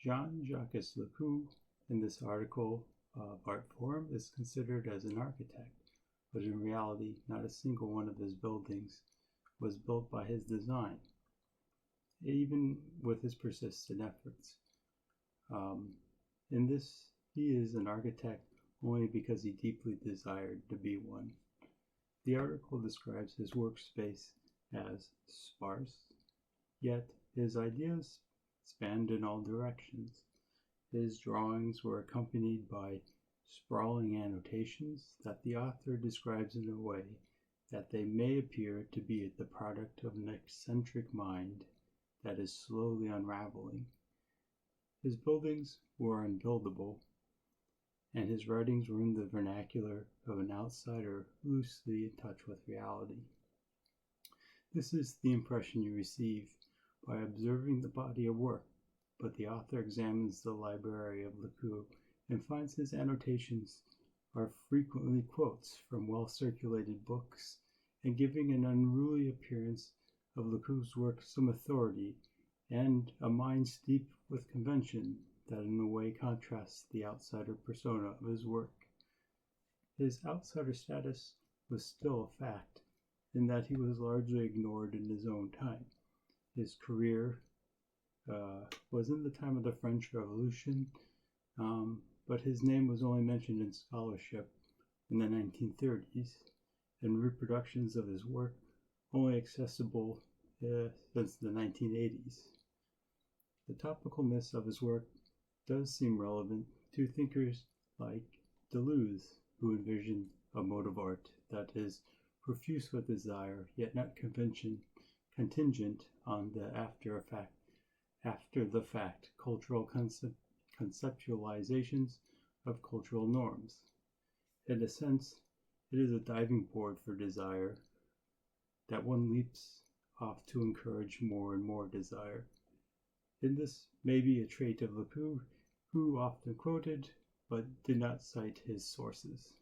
Jean-Jacques Lequeu, in this article of Artforum, is considered as an architect, but in reality, not a single one of his buildings was built by his design, even with his persistent efforts. In this, he is an architect only because he deeply desired to be one. The article describes his workspace as sparse, yet his ideas spanned in all directions. His drawings were accompanied by sprawling annotations that the author describes in a way that they may appear to be the product of an eccentric mind that is slowly unraveling. His buildings were unbuildable, and his writings were in the vernacular of an outsider loosely in touch with reality. This is the impression you receive by observing the body of work, but the author examines the library of Lequeu and finds his annotations are frequently quotes from well-circulated books and giving an unruly appearance of Lequeu's work some authority and a mind steeped with convention that in a way contrasts the outsider persona of his work. His outsider status was still a fact, in that he was largely ignored in his own time. His career was in the time of the French Revolution, but his name was only mentioned in scholarship in the 1930s, and reproductions of his work only accessible since the 1980s. The topicalness of his work does seem relevant to thinkers like Deleuze, who envisioned a mode of art that is profuse with desire, yet not contingent on the after the fact cultural conceptualizations of cultural norms. In a sense, it is a diving board for desire that one leaps off to encourage more and more desire. In this may be a trait of Lequeu, who often quoted but did not cite his sources.